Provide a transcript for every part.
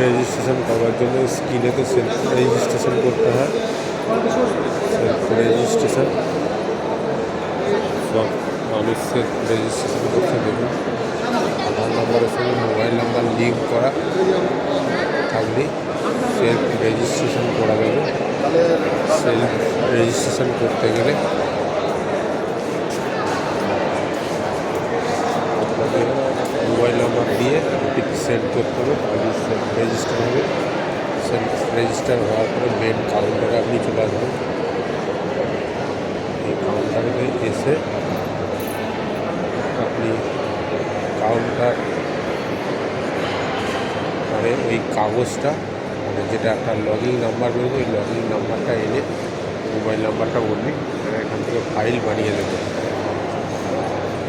Registration করার জন্য স্ক্রিনেতে self registration করতে হয়। সেলফ রেজিস্ট্রেশন সব মানুষ সেলফ রেজিস্ট্রেশন করতে দেখুন। আধার নম্বরের সঙ্গে মোবাইল নাম্বার লিঙ্ক করা থাকলে সেলফ রেজিস্ট্রেশন করা যাবে। সেলফ রেজিস্ট্রেশন করতে গেলে আপনাকে মোবাইল নাম্বার দিয়ে ওটিপি সেন্ড করতে হবে, তাহলে সেলফ রেজিস্টার হবে। সেলফ রেজিস্টার হওয়ার পরে মেন কাউন্টারে আপনি চলে আসবেন। এই কাউন্টারে এসে আপনি কাউন্টার মানে ওই কাগজটা মানে যেটা একটা লগইন নাম্বার রয়েছে, ওই লগইন নাম্বারটা এনে মোবাইল নাম্বারটা বলবি, এখান থেকে ফাইল বানিয়ে দেবে।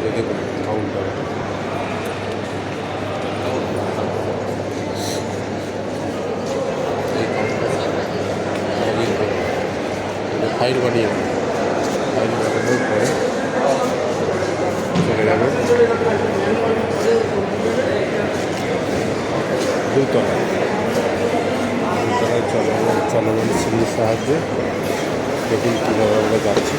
দেখুন কাউন্টারে ফাইল বানিয়ে দেবে। ফাইল বানানোর পরে চলে যাবে দুতলায় চলমান সিঁড়ির সাহায্যে দেখুন কীভাবে আমরা যাচ্ছি।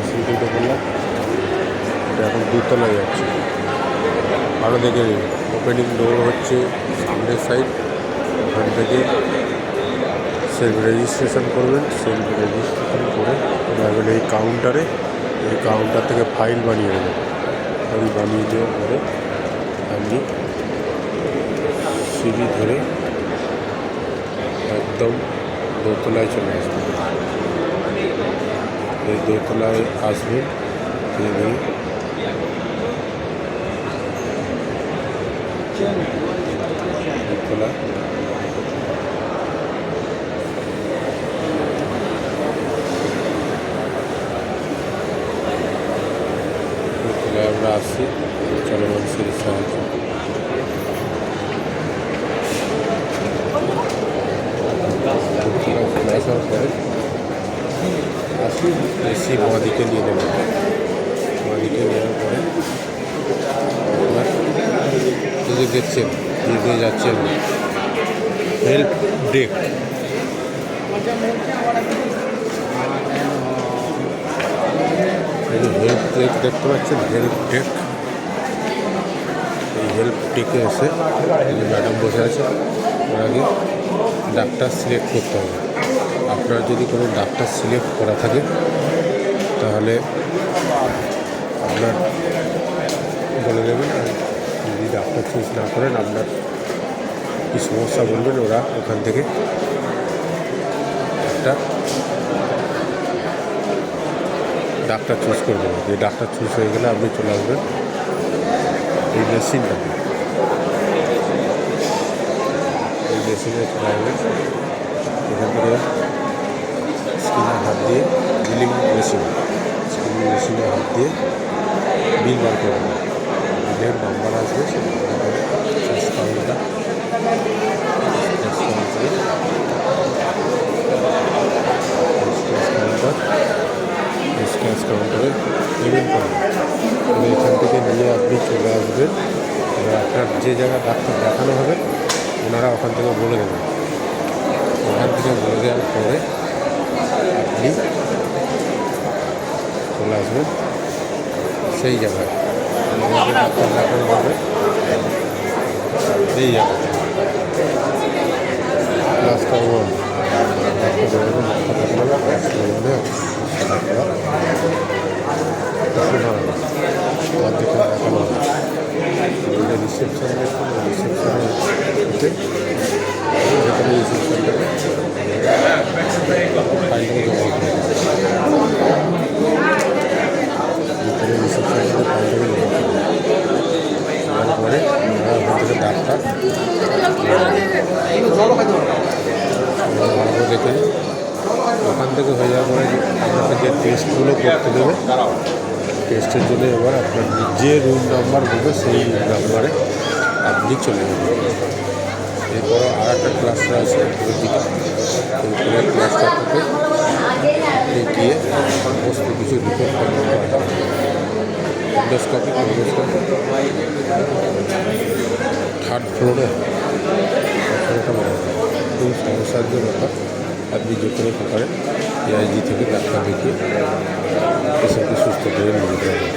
সিঁড়িটা বললাম এটা এখন দুতলায় যাচ্ছে। ভালো দেখে ওপেনিং ডোর হচ্ছে সামনের সাইড, ওখান থেকে সেলফ রেজিস্ট্রেশন করবেন। সেলফ রেজিস্ট্রেশন করে যাবেন এই কাউন্টারে। এই কাউন্টার থেকে ফাইল বানিয়ে দেবেন। ফাইল বানিয়ে দেওয়ার পরে আপনি সিঁড়ি ধরে একদম দোতলায় চলে আসবেন। এই দোতলায় আসবেন, দোতলা আমরা আসছি চলমান সিঁড়ির সাহায্যে। আসার পরে আসি এসি বাঁদিকে নিয়ে নেবেন। বাঁদিকে নেওয়ার পরে আপনার যদি দেখছেন দিয়ে যাচ্ছেন হেল্প ডেক। হেল্প ডেক দেখতে পাচ্ছেন, হেল্প ডেক। এই হেল্প ডেকে এসে ম্যাডাম বসে আছে, ওনাকে ডাক্তার সিলেক্ট করতে হবে। আপনার যদি কোনো ডাক্তার সিলেক্ট করা থাকে তাহলে আপনার বলে দেবেন। আর যদি ডাক্তার চুজ না করেন আপনার কী সমস্যা বলবেন, ওরা ওখান থেকে একটা ডাক্তার চুজ করে দেবেন। যে ডাক্তার চুজ হয়ে গেলে আপনি চলে আসবেন এই মেশিনটা। এই মেশিনে চলে আসবেন। এখান থেকে স্ক্রিনে হাত দিয়ে বিলিং মেশিনে হাত দিয়ে বিল বার করবেন। বিলের নাম্বার আসবে, ক্যাশ কাউন্টারে পেমেন্ট করবেন। এখান থেকে নিয়ে আপনি চলে আসবেন। এবার আপনার যে জায়গায় ডাক্তার দেখানো হবে ওনারা ওখান থেকে বলে দেবেন। ওখান থেকে বলে দেওয়ার পরে আপনি চলে আসবেন সেই জায়গায় ডাক্তার দেখানো হবে। এই জায়গায় ক্লাসটা 1 দেখানো হবে। রিসেপশনে রিসেপশনে যেখানে রিসেপশনটাকে ফাইলটাকে জমা করতে হবে। রিসেপশনটাকে ফাইলটাকে জমা করতে হবে। তারপরে ওখান থেকে ডাক্তার ভালো দেখে ওখান থেকে হয়ে যাওয়ার পরে আপনাকে যে টেস্টগুলো করতে দেবে, টেস্টের জন্য এবার আপনার যে রুম নাম্বার বলবে সেই রুম নাম্বারে আপনি চলে যাবেন। এরপরে আর একটা ক্লাসটা আছে ওই দিকে, ওই ক্লাসটা থেকে গিয়ে সমস্ত কিছু রিপোর্ট করতে এন্ডোস্কোপি থার্ড ফ্লোরে খুব সমস্যার ব্যাপার। আপনি যে কোনো প্রকারে এআইজি থেকে ডাক্তার দেখিয়ে পেশেন্টকে সুস্থ করে নিয়ে যেতে হবে।